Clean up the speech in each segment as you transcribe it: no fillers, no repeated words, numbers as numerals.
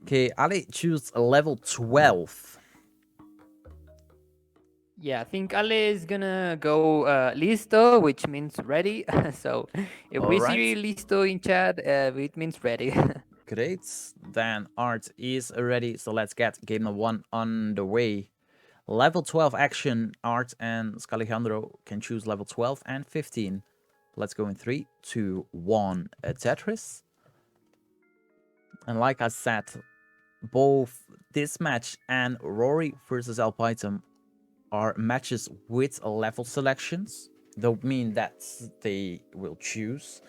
Okay, Ali, choose level 12. Yeah, I think Ale is gonna go listo, which means ready. So if All we right. see listo in chat, it means ready. Great. Then Art is ready, so let's get game number 1 on the way. Level 12 action. Art and Skalejandro can choose level 12 and 15. Let's go in 3, 2, 1. Tetris. And like I said, both this match and Rory versus Alpaitum are matches with level selections. Don't mean that they will choose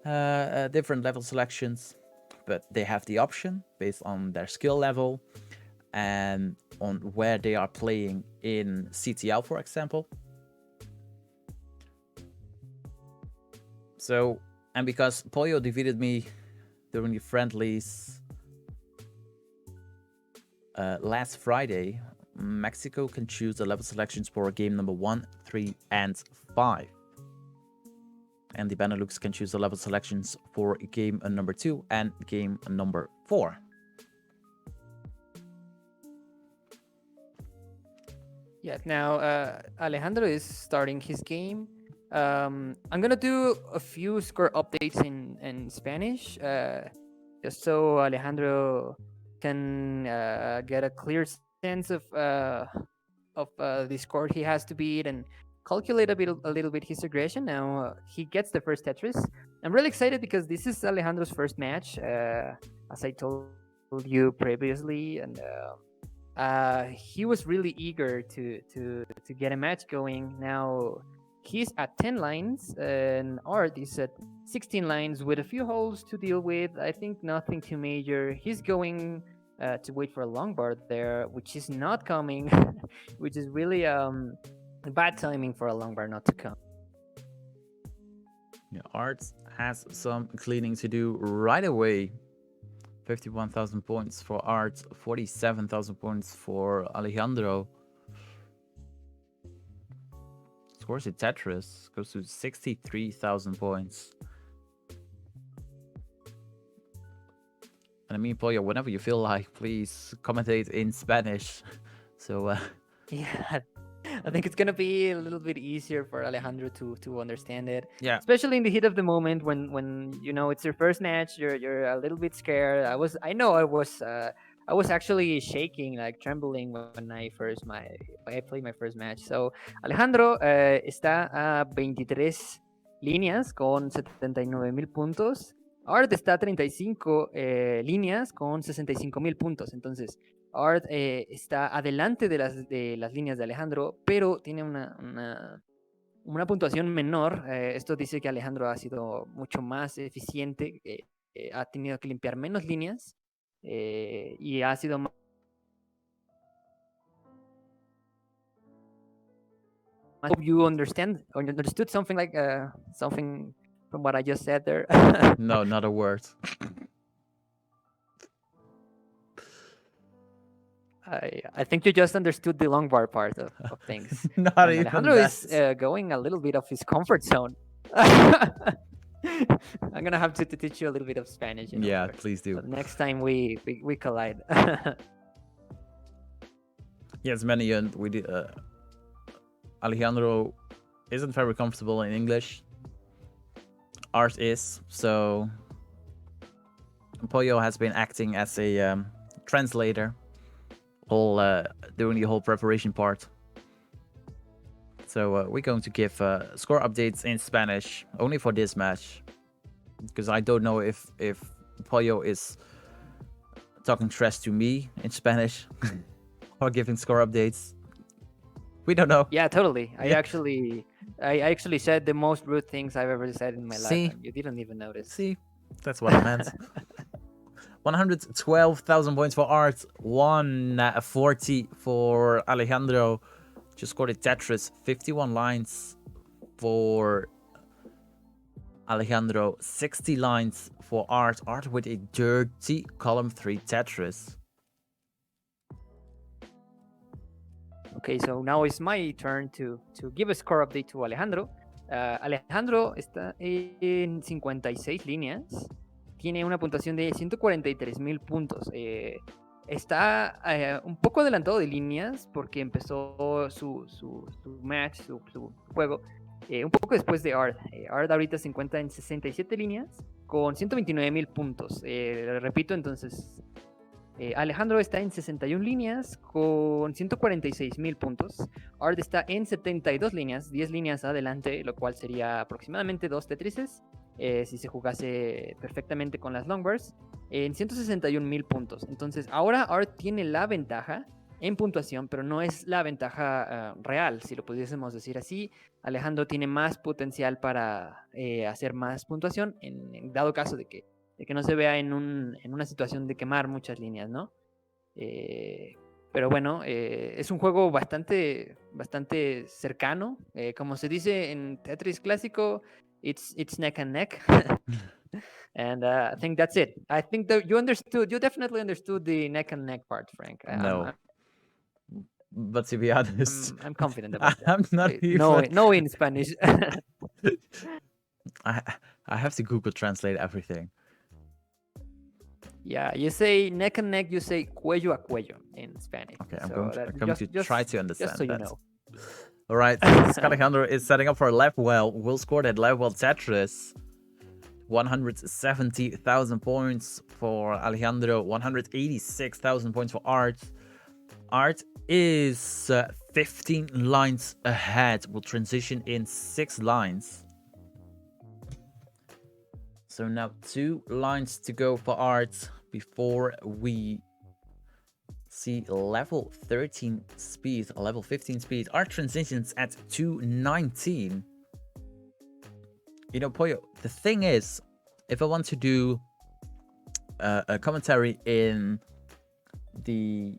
different level selections, but they have the option based on their skill level and on where they are playing in CTL, for example. So, and because Pollo defeated me during the friendlies last Friday, Mexico can choose the level selections for game number 1, 3, and 5. And the BeNeLux can choose the level selections for game number 2 and game number 4. Yeah, now Alejandro is starting his game. I'm gonna do a few score updates in Spanish, just so Alejandro can get a clear sense of the score he has to beat and calculate a little bit his aggression. Now he gets the first Tetris. I'm really excited because this is Alejandro's first match, as I told you previously, and he was really eager to get a match going. Now he's at 10 lines, and Art is at 16 lines with a few holes to deal with. I think nothing too major. He's going to wait for a long bar there, which is not coming, which is really bad timing for a long bar not to come. Yeah, Art has some cleaning to do right away. 51,000 points for Art, 47,000 points for Alejandro. Scores in Tetris goes to 63,000 points. And I mean, Pollo, whenever you feel like, please commentate in Spanish. So, Yeah, I think it's gonna be a little bit easier for Alejandro to understand it. yeah. Especially in the heat of the moment when you know it's your first match, you're a little bit scared. I was actually shaking, like trembling when I played my first match. So Alejandro está a 23 líneas con 79,000 puntos. Art está a 35 líneas con 65,000 puntos. Entonces, Art está adelante de las líneas de Alejandro, pero tiene una puntuación menor. Esto dice que Alejandro ha sido mucho más eficiente, ha tenido que limpiar menos líneas y ha sido más... I hope you understood something like something from what I just said there. No, not a word. I think you just understood the long bar part of things. Not And even Alejandro that. is going a little bit of his comfort zone. I'm gonna have to teach you a little bit of Spanish. Yeah, please do. So next time we collide. Yes, many and we did. Alejandro isn't very comfortable in English. Art is, so Pollo has been acting as a translator, doing the whole preparation part. So we're going to give score updates in Spanish only for this match, because I don't know if Pollo is talking trash to me in Spanish or giving score updates. We don't know. Yeah, totally. Yeah. I actually said the most rude things I've ever said in my life, and you didn't even notice. See, that's what I meant. 112,000 points for Art, 140 for Alejandro. Just scored a Tetris, 51 lines for Alejandro, 60 lines for Art. Art with a dirty column 3 Tetris. Okay, so now it's my turn to give a score update to Alejandro. Alejandro está en 56 líneas. tiene una puntuación de 143,000 puntos. Está un poco adelantado de líneas porque empezó su match, su juego, un poco después de Ard. Ard ahorita se encuentra en 67 líneas con 129,000 puntos. Repito, entonces, Alejandro está en 61 líneas con 146,000 puntos. Ard está en 72 líneas, 10 líneas adelante, lo cual sería aproximadamente 2 Tetrises. Si se jugase perfectamente con las Longbears, en 161,000 puntos. Entonces, ahora Art tiene la ventaja en puntuación, pero no es la ventaja real, si lo pudiésemos decir así. Alejandro tiene más potencial para hacer más puntuación, en dado caso de que no se vea en una situación de quemar muchas líneas, ¿no? Pero bueno, es un juego bastante cercano. Como se dice en Tetris clásico, it's neck and neck. And I think that's it. I think that you definitely understood the neck and neck part, Frank. No. But to be honest, I'm confident about that. I'm not even... No in Spanish. I have to Google translate everything. Yeah, you say neck and neck, you say cuello a cuello in Spanish. Okay, I'm going to try to understand just so that. You know. All right, Skalejandro is setting up for a level. Will score that level Tetris. 170,000 points for Alejandro, 186,000 points for Art. Art is 15 lines ahead. Will transition in 6 lines. So now 2 lines to go for Art before we see level 13 speed, level 15 speed. Art transitions at 219. You know, Pollo, the thing is, if I want to do a commentary in the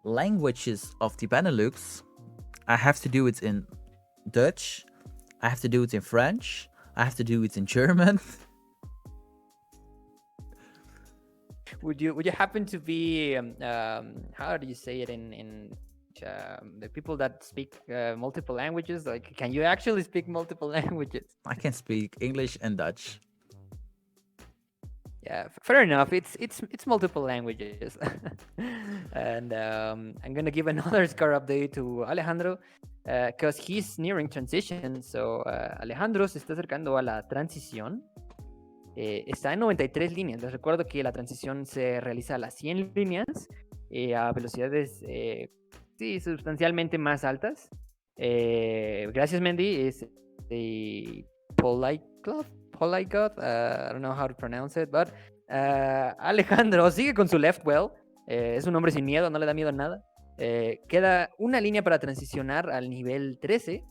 languages of the BeNeLux, I have to do it in Dutch, I have to do it in French, I have to do it in German. Would you happen to be how do you say it in the people that speak multiple languages? Like, can you actually speak multiple languages? I can speak English and Dutch. Yeah, fair enough. It's multiple languages. And I'm gonna give another score update to Alejandro because he's nearing transition. So Alejandro se está acercando a la transición. Está en 93 líneas. Les recuerdo que la transición se realiza a las 100 líneas a velocidades sí, sustancialmente más altas. Gracias, Mendy. Es Polyglot. I don't know how to pronounce it, but Alejandro sigue con su left well. Es un hombre sin miedo, no le da miedo a nada. Queda una línea para transicionar al nivel 13.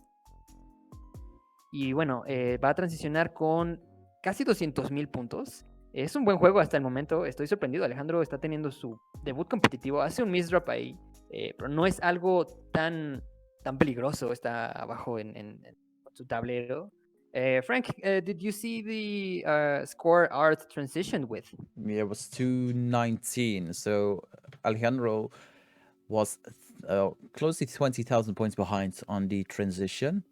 Y bueno, va a transicionar con casi 200,000 puntos. Es un buen juego hasta el momento. Estoy sorprendido. Alejandro está teniendo su debut competitivo. Hace un misdrop ahí. Pero no es algo tan peligroso. Está abajo en su tablero. Frank, did you see the score Art transitioned with? Yeah, it was 219. So Alejandro was close to 20,000 points behind on the transition.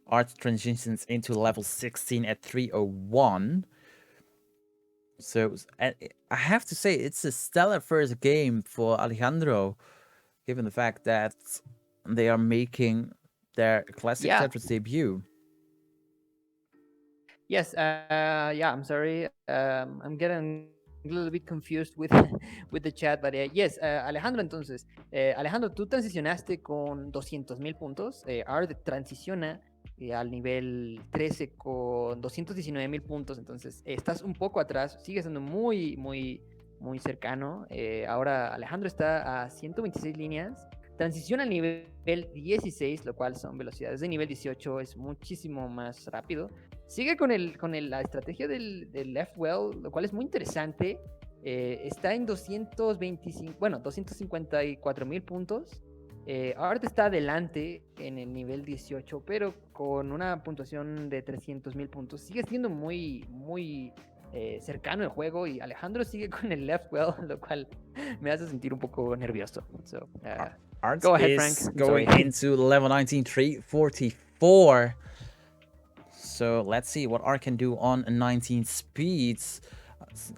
Art transitions into level 16 at 301. So I have to say it's a stellar first game for Alejandro, given the fact that they are making their classic Tetris debut. Yes, yeah, I'm sorry. I'm getting a little bit confused with the chat, but yes, Alejandro, entonces, Alejandro, tú transicionaste con 200,000 puntos. Art transiciona al nivel 13 con 219,000 puntos, entonces estás un poco atrás, sigue siendo muy cercano. Ahora Alejandro está a 126 líneas, transiciona al nivel 16, lo cual son velocidades de nivel 18, es muchísimo más rápido. Sigue con la estrategia del left well, lo cual es muy interesante. Está en 254,000 puntos. Art está adelante en el nivel 18, pero con una puntuación de 300,000 puntos. Sigue siendo muy cercano el juego y Alejandro sigue con el left well, lo cual me hace sentir un poco nervioso. So, Art go ahead, is Frank. going into level 19, 344. So let's see what Art can do on 19 speeds.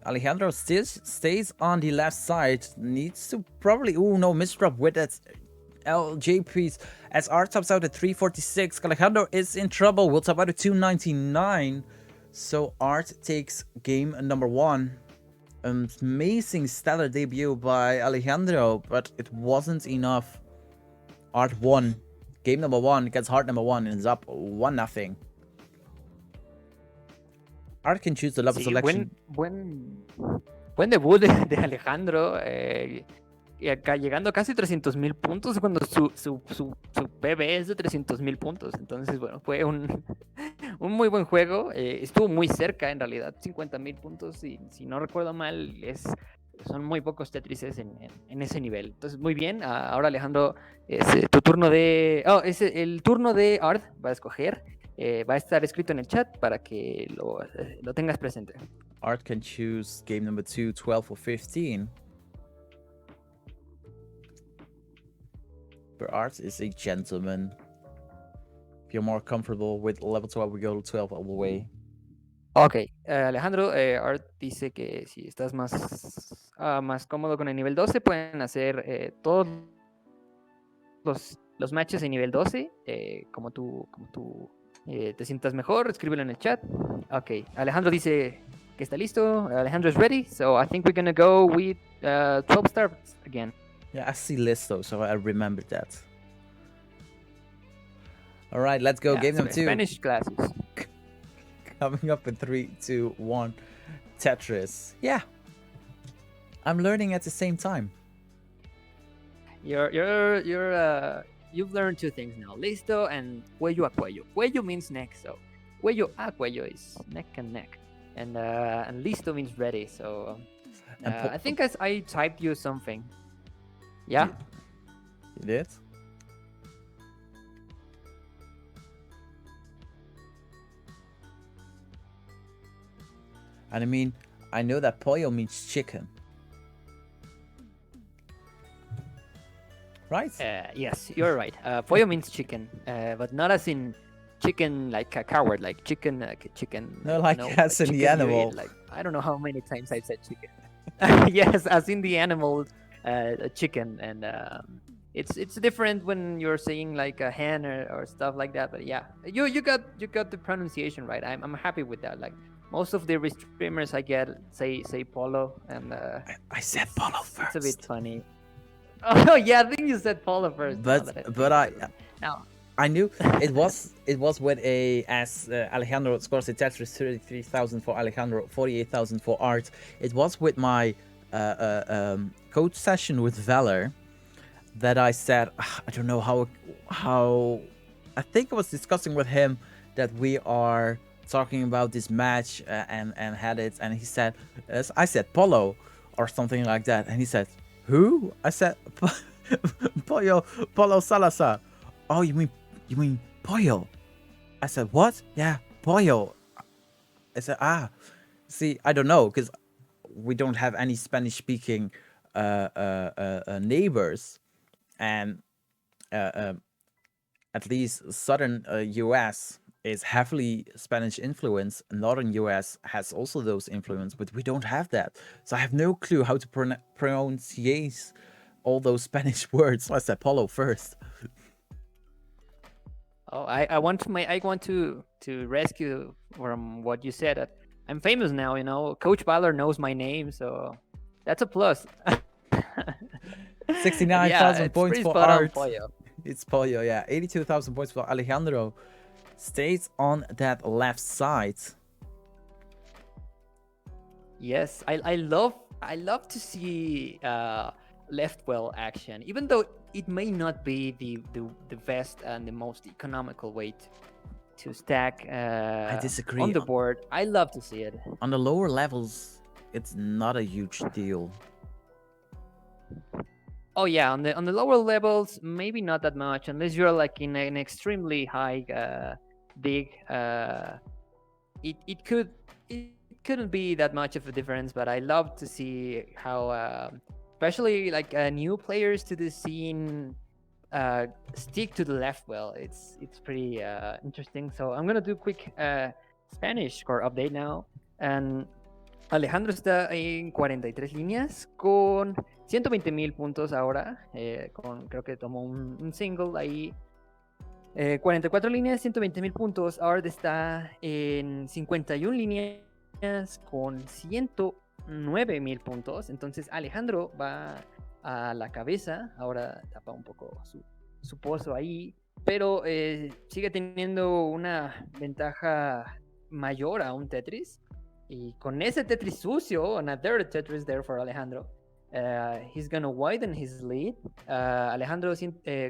Alejandro still stays on the left side. Needs to probably... Oh no, misdrop with that LJ piece. As Art tops out at 346. Skalejandro is in trouble. Will top out at 299. So Art takes game number 1. Amazing stellar debut by Alejandro, but it wasn't enough. Art won. Game number 1 against Heart number 1 and is up 1-0. Art can choose the level selection. Buen debut de Alejandro, llegando a casi 300,000 puntos cuando su PB es de 300,000 puntos. Entonces, bueno, fue un muy buen juego. Estuvo muy cerca, en realidad, 50,000 puntos. Y si no recuerdo mal, son muy pocos Tetrises en ese nivel. Entonces, muy bien. Ahora, Alejandro, es tu turno de... Oh, es el turno de Art. Va a escoger. Va a estar escrito en el chat para que lo tengas presente. Art can choose game number 2, 12 or 15. But Art is a gentleman. If you're more comfortable with level 12, we go to 12 all the way. Ok, Alejandro, Art dice que si estás más cómodo con el nivel 12, pueden hacer todos los matches en nivel 12, como tú te sientas mejor, escríbelo en el chat. Ok, Alejandro dice que está listo. Alejandro is ready, so I think we're gonna go with 12 stars again. Yeah, I see listo, so I remember that. All right, let's go. Game number 2. Spanish classes. Coming up in 3, 2, 1. Tetris. Yeah. I'm learning at the same time. You've learned 2 things now. Listo and cuello a cuello. Cuello means neck, so cuello a cuello is neck and neck. And listo means ready, so I think I typed you something. Yeah? You did? And I mean, I know that pollo means chicken. Right? Yes, you're right. Pollo means chicken, but not as in chicken like a coward, like chicken. No, like as in the animal. Like, I don't know how many times I've said chicken. Yes, as in the animal, chicken, and it's different when you're saying like a hen or stuff like that. But yeah, you got the pronunciation right. I'm happy with that. Like most of the streamers I get say polo, and I said polo first. It's a bit funny. Oh yeah, I think you said polo first. I knew it was with as Alejandro scores a Tetris 33,000 for Alejandro, 48,000 for Art. It was with my coach session with Valor that I said I don't know how I think I was discussing with him that we are talking about this match and had it, and he said I said polo or something like that, and he said who? I said Pollo Salazar. Oh, you mean pollo? I said what? Yeah, pollo. I said see, I don't know because we don't have any Spanish speaking neighbors, and at least southern US is heavily Spanish influence. Northern US has also those influence, but we don't have that. So I have no clue how to pronounce all those Spanish words. So I said polo first. Oh, I want to rescue from what you said. I'm famous now, you know. Coach Valor knows my name, so that's a plus. 69,000 points for Art. It's Pollo, yeah. 82,000 points for Alejandro. Stays on that left side. Yes, I love to see left well action, even though it may not be the best and the most economical way to stack I disagree. on the board. I love to see it. On the lower levels, it's not a huge deal. Oh yeah, on the lower levels, maybe not that much, unless you're like in an extremely high dig. It couldn't be that much of a difference, but I love to see how especially like new players to the scene stick to the left well. It's pretty interesting. So I'm gonna do a quick Spanish score update now, and Alejandro está en 43 líneas con 120,000 puntos ahora. Creo que tomó un single ahí. 44 líneas, 120,000 puntos. Ard está en 51 líneas con 109,000 puntos. Entonces Alejandro va a la cabeza. Ahora tapa un poco su pozo ahí. Pero sigue teniendo una ventaja mayor a un Tetris. Y con ese Tetris sucio, another Tetris there for Alejandro, he's gonna widen his lead. Alejandro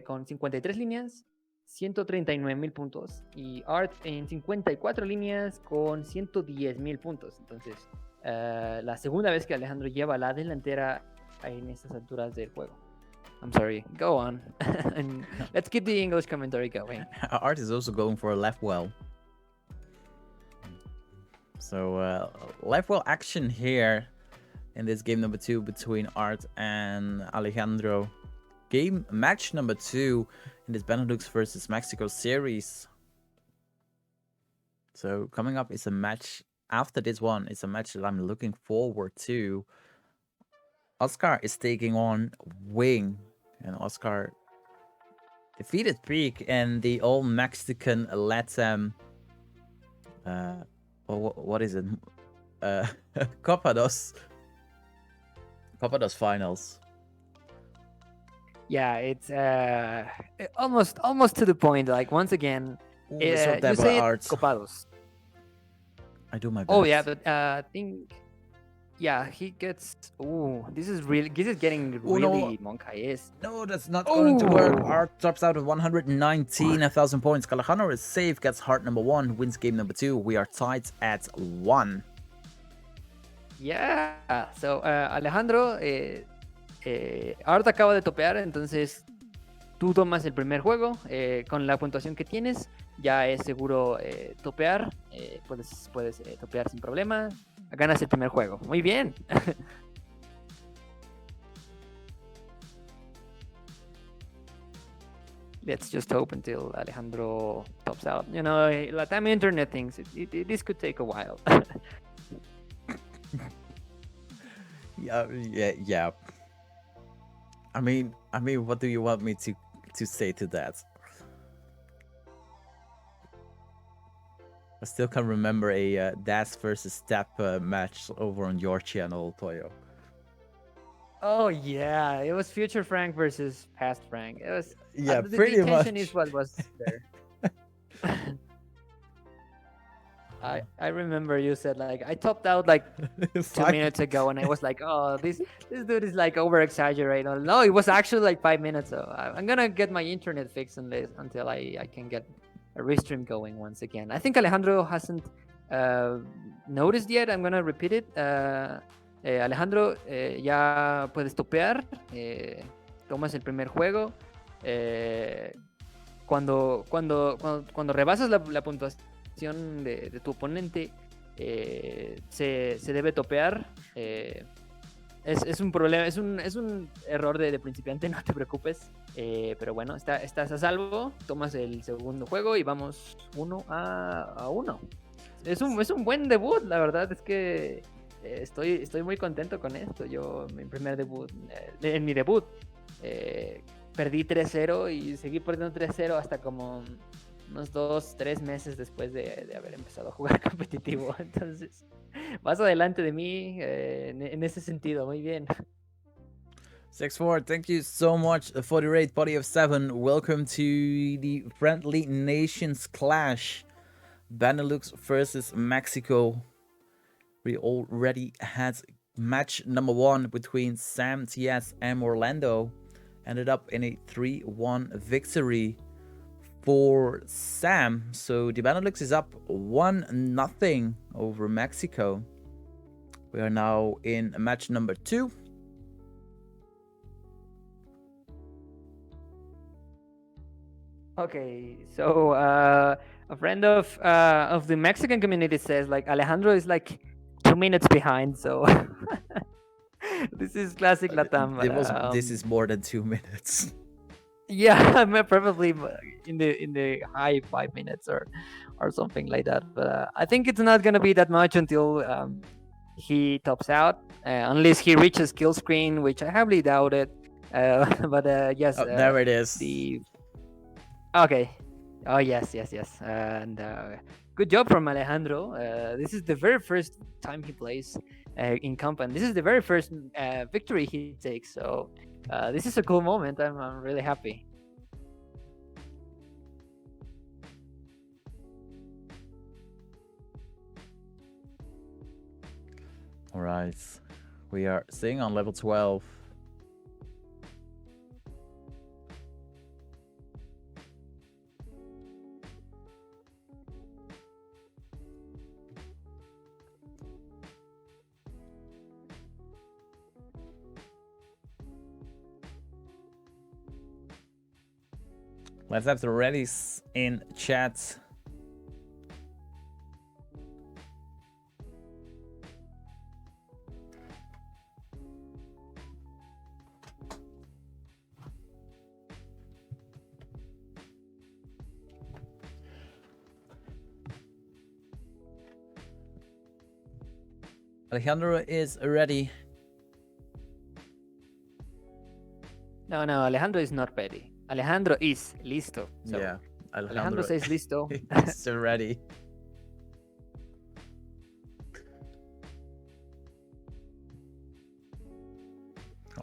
con 53 líneas, 139,000 puntos. Y Art en 54 líneas con 110,000 puntos. Entonces, la segunda vez que Alejandro lleva la delantera en estas alturas del juego. I'm sorry, go on. And let's keep the English commentary going. Art is also going for a left well. So left well action here in this game number 2 between Art and Alejandro. Match number 2 in this BeNeLux versus Mexico series. So coming up is a match after this one. It's a match that I'm looking forward to. Oscar is taking on Wing, and Oscar defeated Peak and the all Mexican LATAM. What is it? Copa dos finals. Yeah, it's almost to the point. Like once again, you say it, Copados. I do my best. Oh yeah, but I think he gets. This is getting really Moncaes. No, that's not going to work. Art drops out at 119,000 points. Skalejandro is safe, gets heart number 1, wins game number 2. We are tied at 1. Yeah, so Alejandro, Art acaba de topear, entonces tú tomas el primer juego. Con la puntuación que tienes, ya es seguro topear. Puedes topear sin problema. Ganas el primer juego. Muy bien. Let's just hope until Alejandro tops out. You know, LATAM internet things, this could take a while. Yeah. I mean, what do you want me to say to that? I still can remember a Das versus Step match over on your channel, Toyo. Oh yeah, it was Future Frank versus Past Frank. It was pretty much. The tension is what was there. I remember you said like I topped out like 2 minutes ago, and I was like, oh, this dude is like over exaggerating. No, it was actually like 5 minutes. So I'm gonna get my internet fixed until I can get a restream going once again. I think Alejandro hasn't noticed yet. I'm gonna repeat it. Alejandro, ya puedes topear. Tomas el primer juego. Cuando rebasas la puntuación de tu oponente, se debe topear. Es un problema, es un error de principiante, no te preocupes. Pero bueno, estás a salvo, tomas el segundo juego y vamos 1-1. Es un buen debut, la verdad es que estoy muy contento con esto. Yo, mi primer debut, en mi debut, perdí 3-0 y seguí perdiendo 3-0 hasta como unos 2-3 meses después de haber empezado a jugar competitivo. Entonces, vas adelante de mí en ese sentido. Muy bien. 6-4, thank you so much for the raid, Body of 7. Welcome to the Friendly Nations Clash. BeNeLux versus Mexico. We already had match number 1 between Sam, TS, and Orlando. Ended up in a 3-1 victory for Sam. So the BeNeLux is up 1-0 over Mexico. We are now in match number 2. Okay, so a friend of the Mexican community says like Alejandro is like 2 minutes behind, so this is classic LATAM. This is more than 2 minutes. Yeah, probably in the high 5 minutes or something like that. But I think it's not gonna be that much until he tops out unless he reaches kill screen, which I heavily doubt it. But yes, Oh, there it is. the okay. Oh yes, yes, yes, and good job from Alejandro. This is the very first time he plays in comp, and this is the very first victory he takes. So this is a cool moment. I'm really happy. All right, we are staying on level 12. Let's have the readies in chat. Alejandro is ready. No, Alejandro is not ready. Alejandro is listo. So Yeah, Alejandro says listo. He's ready.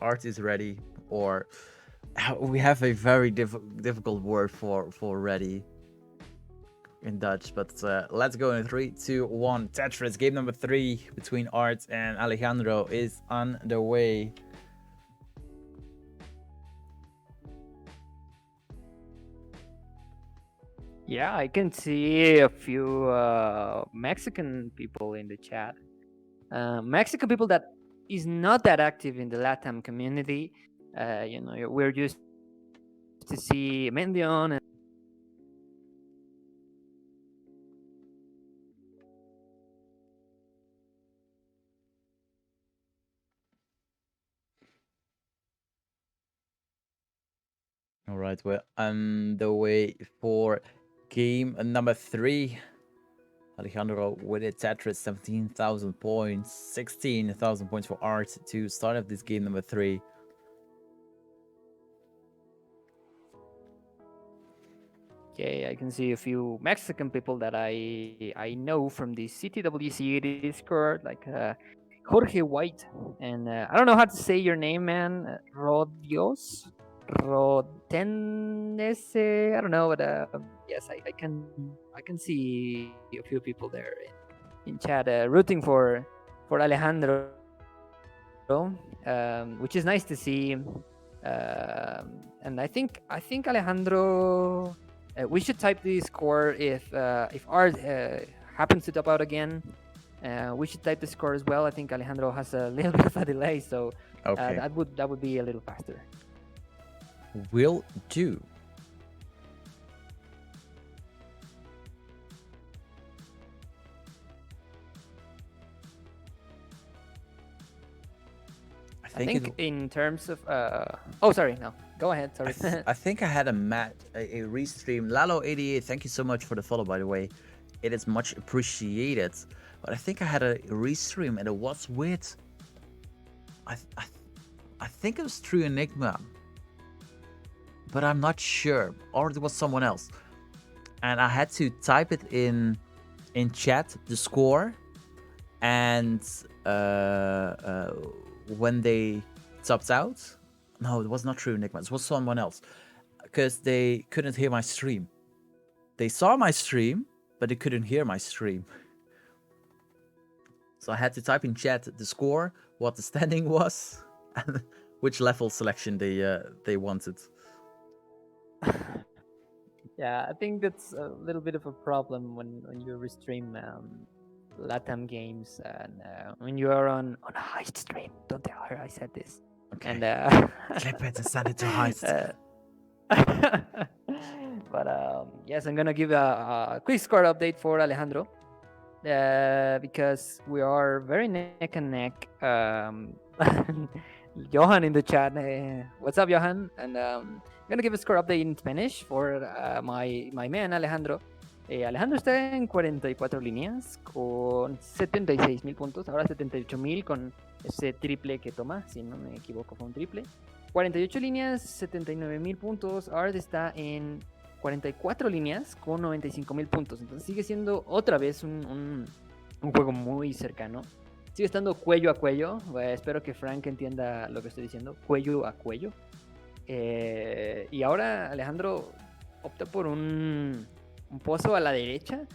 Art is ready, or we have a very difficult word for ready in Dutch, but let's go in 3, 2, 1. Tetris game number 3 between Art and Alejandro is on the way. Yeah, I can see a few Mexican people in the chat. Mexican people that is not that active in the LATAM community. You know, we're used to see Mendion and All right, we're on the way for game number 3. Alejandro with a Tetris, 17,000 points, 16,000 points for Art to start off this game number 3. okay, I can see a few Mexican people that I know from the CTWC Discord, like Jorge White, and I don't know how to say your name, man. Rodios, Rotenese. I don't know, but yes, I can see a few people there in chat rooting for Alejandro, which is nice to see. And I think Alejandro. We should type the score if Art happens to top out again. We should type the score as well. I think Alejandro has a little bit of a delay, so Okay, that would be a little faster. will do. I think in terms of oh, sorry, no, go ahead. Sorry. I think I had a restream. Lalo88, thank you so much for the follow, by the way. It is much appreciated. But I think I had a restream and it was with. I think it was True Enigma, but I'm not sure. Or it was someone else. And I had to type it in chat, the score, and when they topped out, no, it was not True Enigma. It was someone else, because they couldn't hear my stream. They saw my stream, but they couldn't hear my stream. So I had to type in chat the score, what the standing was, and which level selection they wanted. Yeah, I think that's a little bit of a problem when you restream LATAM games and when you are on a heist stream. Don't tell her I said this. Okay. And Clip it and send it to heist. But yes, I'm gonna give a quick score update for Alejandro because we are very neck and neck. Johan in the chat. What's up, Johan? And I'm gonna give a score update in Spanish for my man Alejandro. Alejandro está en 44 líneas con 76,000 puntos, ahora 78,000 con ese triple que toma, si no me equivoco fue un triple. 48 líneas, 79,000 puntos. Ard está en 44 líneas con 95,000 puntos. Entonces sigue siendo otra vez un juego muy cercano. Sigue estando cuello a cuello. Espero que Frank entienda lo que estoy diciendo. Cuello a cuello. Y ahora Alejandro opta por un pozo a la derecha.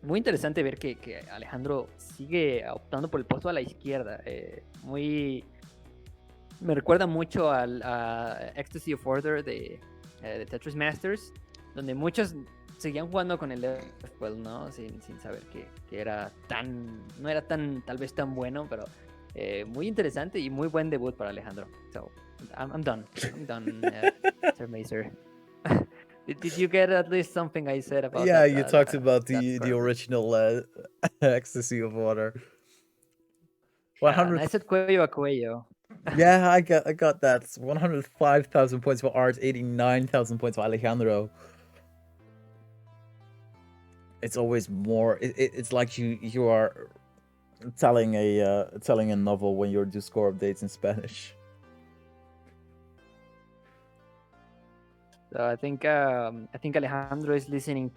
Muy interesante ver que Alejandro sigue optando por el pozo a la izquierda. Me recuerda mucho a Ecstasy of Order de Tetris Masters, donde muchos seguían jugando con el left well, ¿no? Sin saber que no era tal vez tan bueno, pero muy interesante y muy buen debut para Alejandro. So, I'm done. SirMaser. Did you get at least something I said about Yeah, that? you talked about that the original Ecstasy of Water. 100. I said cuello a cuello. Yeah, I got that. 105,000 points for Art, 89,000 points for Alejandro. It's always more. It's like you are telling a novel when you do score updates in Spanish. So I think Alejandro is listening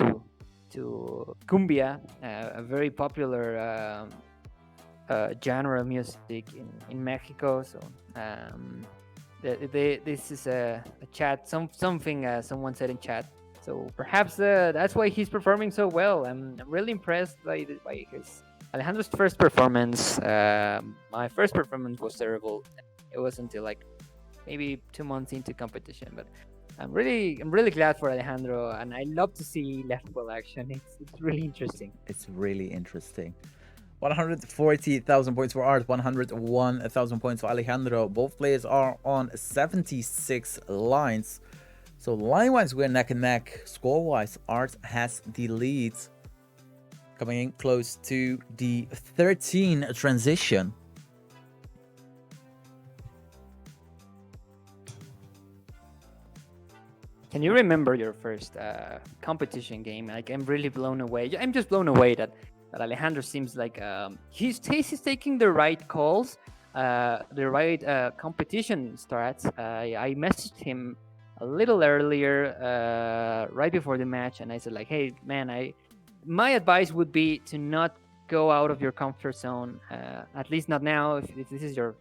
to cumbia, a very popular genre of music in Mexico. So this is a chat, something someone said in chat. So perhaps that's why he's performing so well. I'm really impressed by his Alejandro's first performance. My first performance was terrible. It was until like maybe 2 months into competition, but I'm really glad for Alejandro, and I love to see left well action. It's really interesting. It's really interesting. 140,000 points for Art, 101,000 points for Alejandro. Both players are on 76 lines. So line-wise, we're neck and neck. Score-wise, Art has the lead. Coming in close to the 13 transition. Can you remember your first competition game? Like, I'm really blown away. I'm just blown away that Alejandro seems like he's taking the right calls, the right competition starts. I messaged him a little earlier, right before the match, and I said like, "Hey, man, my advice would be to not go out of your comfort zone. At least not now. If this is your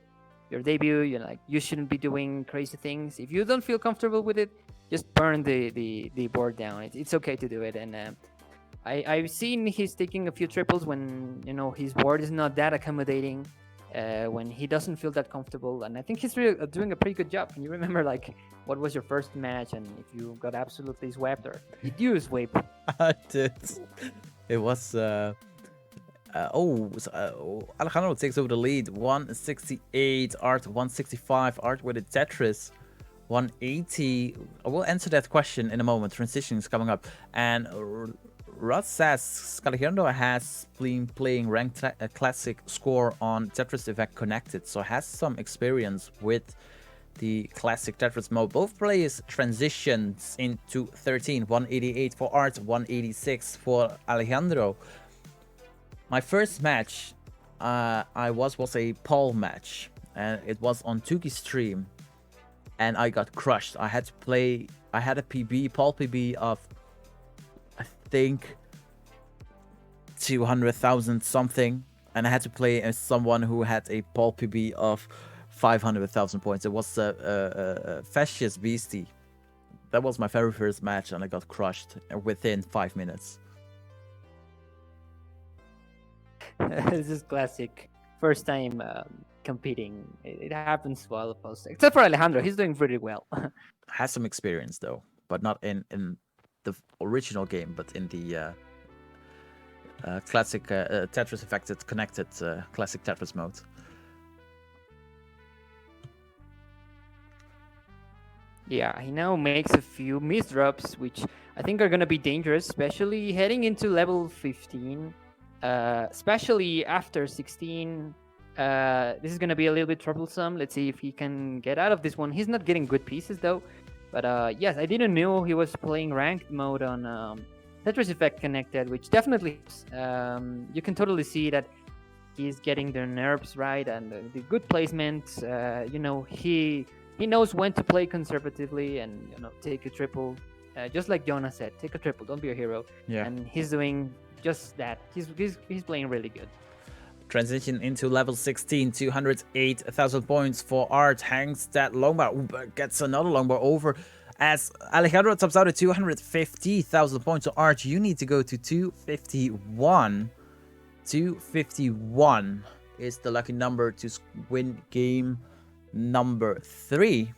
debut, you shouldn't be doing crazy things. If you don't feel comfortable with it, just burn the board down. It's okay to do it." And I've seen he's taking a few triples when his board is not that accommodating, when he doesn't feel that comfortable, and I think he's really doing a pretty good job. Can you remember like what was your first match and if you got absolutely swept, or did you sweep? I did. It was Alejandro takes over the lead. 168, Art 165, Art with a Tetris 180. I will answer that question in a moment. Transition is coming up. And Rod says Skalejandro has been playing ranked classic score on Tetris Effect Connected, so has some experience with the classic Tetris mode. Both players transitions into 13. 188 for Art, 186 for Alejandro. My first match was a poll match, and it was on Tuki's stream, and I got crushed. I had a poll PB of, I think, 200,000 something, and I had to play as someone who had a poll PB of 500,000 points. It was a Fascist Beastie. That was my very first match, and I got crushed within 5 minutes. This is classic. First time competing. It happens to all of us, except for Alejandro. He's doing pretty well. Has some experience though, but not in the original game, but in the classic Tetris affected connected classic Tetris mode. Yeah, he now makes a few misdrops, which I think are going to be dangerous, especially heading into level 15. Especially after 16, this is going to be a little bit troublesome. Let's see if he can get out of this one. He's not getting good pieces though, But yes, I didn't know he was playing ranked mode on Tetris Effect Connected, which definitely helps. You can totally see that he's getting the nerves right and the good placement. He knows when to play conservatively and take a triple. Just like Jonah said, take a triple. Don't be a hero. Yeah. And he's doing just that. He's playing really good. Transition into level 16, 208,000 points for Art. Hangs that longbar, gets another longbar over as Skalejandro tops out at 250,000 points. So Art, you need to go to 251. 251 is the lucky number to win game number 3.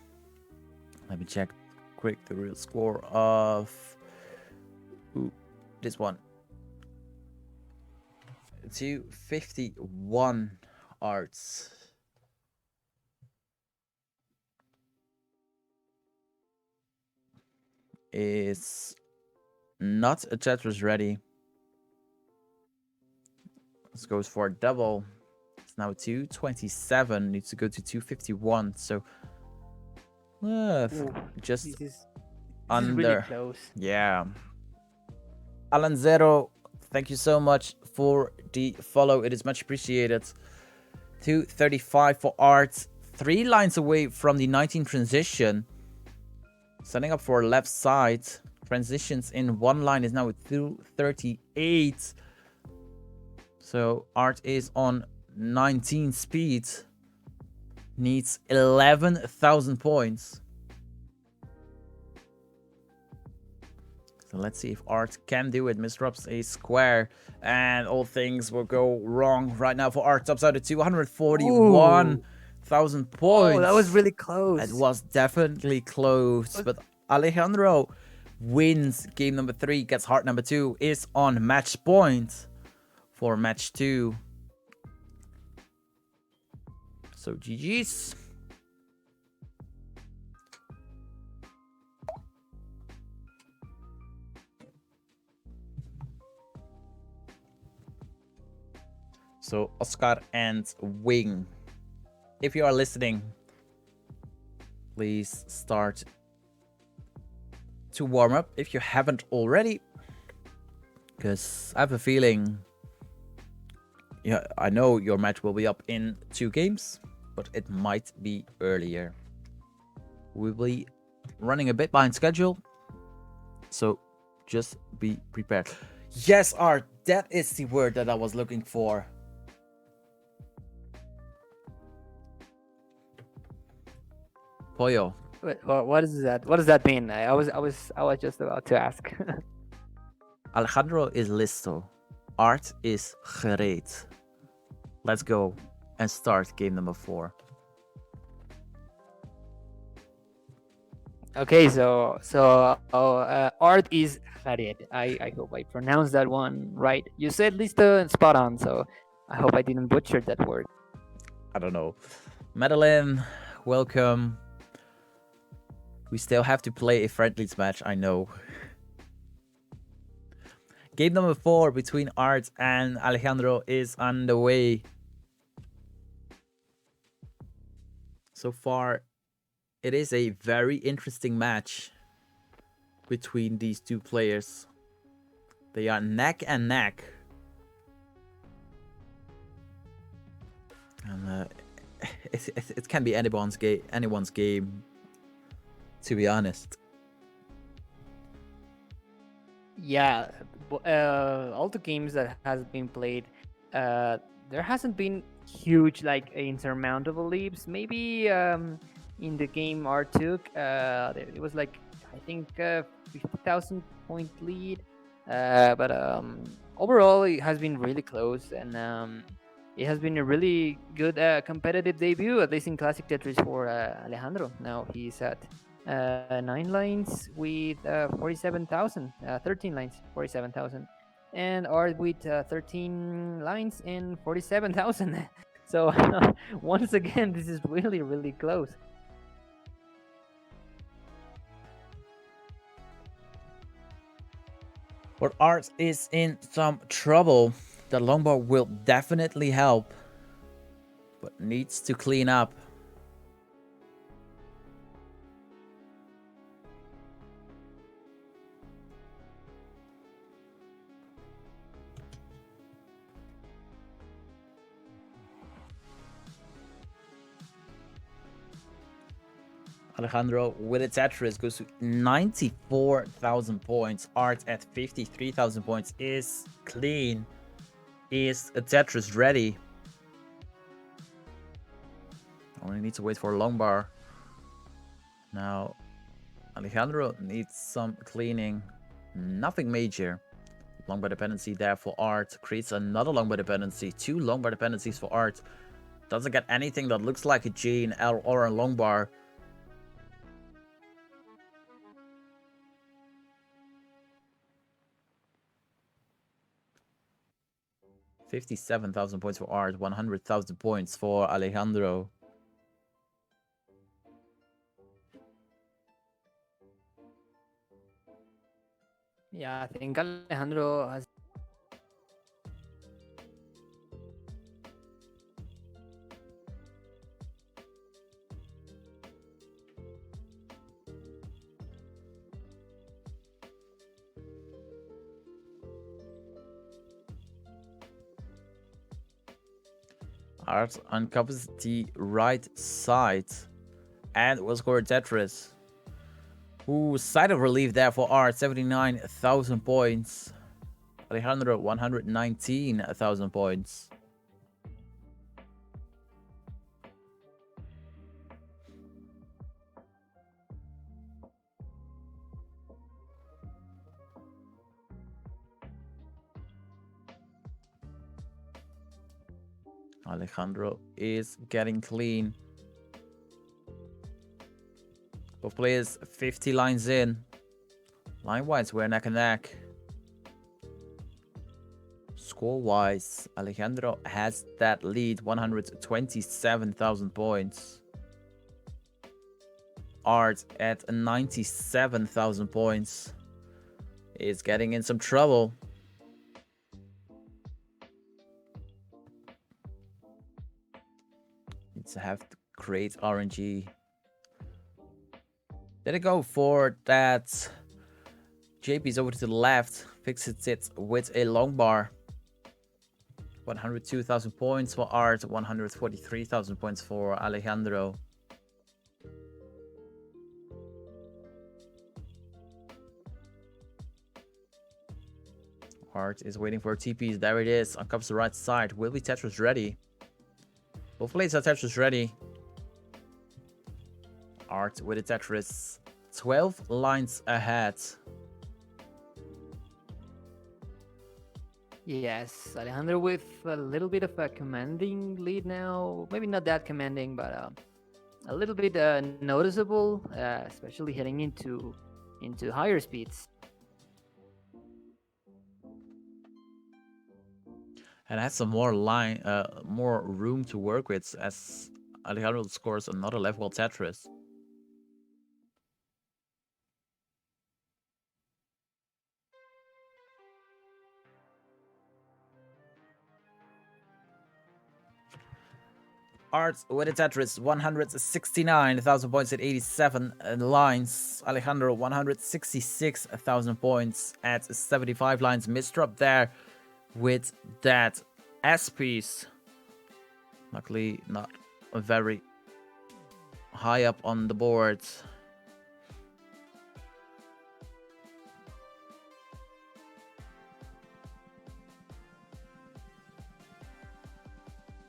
Let me check quick the real score of this one. 251 Arts. Is not a Tetris ready. This goes for a double. It's now 227. Needs to go to 251. So just This is under. really close. Yeah. Alan Zero, thank you so much for the follow. It is much appreciated. 235 for Art. 3 lines away from the 19 transition. Setting up for left side. Transitions in 1 line is now at 238. So Art is on 19 speed. Needs 11,000 points. So let's see if Art can do it. Misdrops a square. And all things will go wrong right now for Art. Tops out at 241,000 points. Oh, that was really close. It was definitely close. But Skalejandro wins game number 3. Gets heart number 2. Is on match point for match 2. So GG's. So Oscar and Wing, if you are listening, please start to warm up if you haven't already, because I have a feeling, yeah, I know your match will be up in 2 games, but it might be earlier. We'll be running a bit behind schedule, so just be prepared. Yes, Art, that is the word that I was looking for. Pollo. Wait, what is that? What does that mean? I was just about to ask. Alejandro is listo. Art is gereed. Let's go and start game number 4. Okay, so Art is gereed. I hope I pronounced that one right. You said listo and spot on, so I hope I didn't butcher that word. I don't know. Madeline, welcome. We still have to play a friendlies match, I know. Game number 4 between Art and Skalejandro is underway. So far, it is a very interesting match between these 2 players. They are neck and neck. And it can be anyone's game, to be honest. Yeah, all the games that has been played, there hasn't been huge, like, insurmountable leaps. Maybe in the game Art took, it was like, I think 50,000 point lead. But overall, it has been really close, and it has been a really good competitive debut, at least in Classic Tetris for Skalejandro. Now he's at 9 lines with 47,000, 13 lines, 47,000, and Art with 13 lines and 47,000. So once again, this is really, really close. But Art is in some trouble. The longbow will definitely help, but needs to clean up. Alejandro with a Tetris goes to 94,000 points. Art at 53,000 points. Is clean. Is a Tetris ready? Only need to wait for a long bar. Now, Alejandro needs some cleaning. Nothing major. Long bar dependency there for Art. Creates another long bar dependency. 2 long bar dependencies for Art. Doesn't get anything that looks like a G in L or a long bar. $57,000 points for Art. 100,000 points for Alejandro. Yeah, I think Alejandro has. Art uncovers the right side and will score a Tetris. Ooh, side of relief there for Art, 79,000 points. Alejandro, 119,000 points. Alejandro is getting clean. Both players 50 lines in. Line-wise, we're neck and neck. Score-wise, Alejandro has that lead, 127,000 points. Art at 97,000 points is getting in some trouble. Needs to have to create RNG. Did it go for that? JP's over to the left, fixes it with a long bar. 102,000 points for Art, 143,000 points for Alejandro. Art is waiting for TPs. There it is. On comes the right side. Will be Tetris ready? Both players are Tetris ready. Art with a Tetris. 12 lines ahead. Yes, Alejandro with a little bit of a commanding lead now. Maybe not that commanding, but a little bit noticeable, especially heading into higher speeds. And has some more more room to work with as Alejandro scores another level Tetris. Art with a Tetris, 169,000 points at 87 lines. Alejandro, 166,000 points at 75 lines. Misdrop there with that S piece. Luckily, not very high up on the board.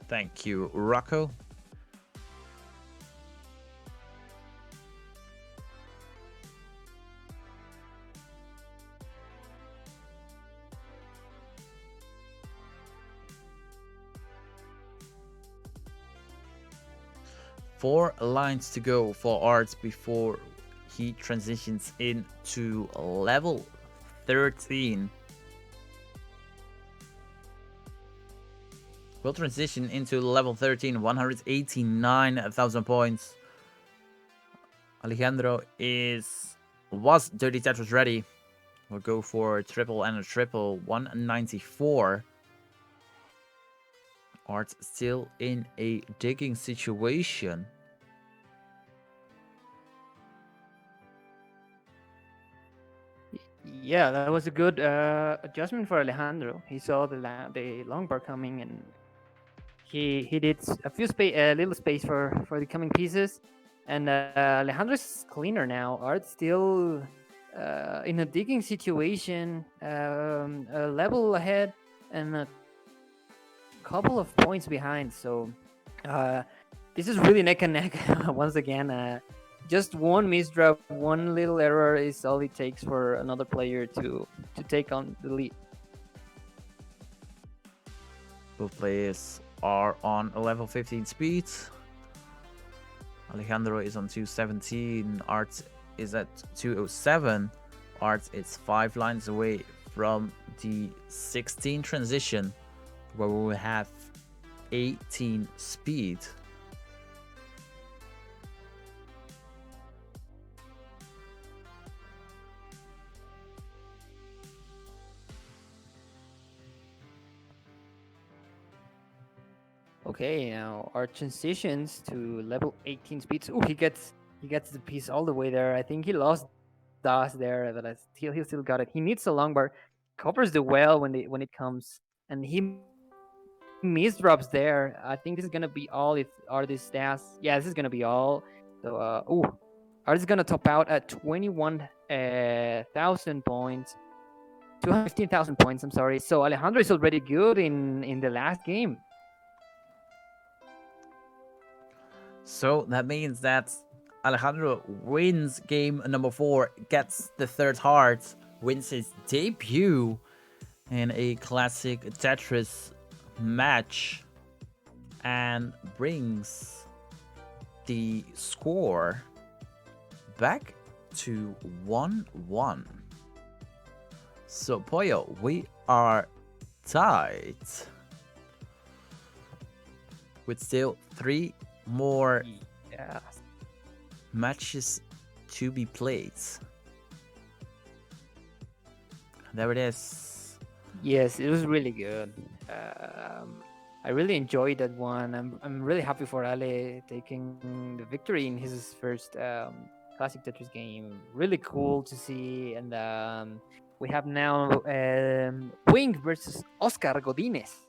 Thank you, Rocco. Four lines to go for Art before he transitions into level 13. Will transition into level 13, 189,000 points. Alejandro was Dirty Tetris ready. We'll go for a triple and a triple, 194. Art still in a digging situation. Yeah, that was a good adjustment for Alejandro. He saw the long bar coming, and he did a little space for the coming pieces. And Alejandro is cleaner now. Art still in a digging situation, a level ahead and a couple of points behind. So uh, this is really neck and neck once again. Just one misdrop, one little error is all it takes for another player to take on the lead. Both players are on a level 15 speed. Alejandro is on 217. Art is at 207. Art is 5 lines away from the 16 transition, where we will have 18 speed. Okay, now our transitions to level 18 speeds. Oh, he gets the piece all the way there. I think he lost DOS there, but he still got it. He needs a long bar, covers the well when it comes, and he misdrops there. I think this is gonna be all if Artist stats. Yeah, this is gonna be all. So Artist is gonna top out at 21,000 points. 215,000 points, I'm sorry. So Alejandro is already good in the last game. So that means that Alejandro wins game number 4, gets the third heart, wins his debut in a classic Tetris match, and brings the score back to 1-1. So Pollo, we are tied with still 3 more matches to be played. There it is. Yes, it was really good. I really enjoyed that one. I'm really happy for Ale taking the victory in his first classic Tetris game. Really cool to see. And we have now Wing versus Oscar Godinez.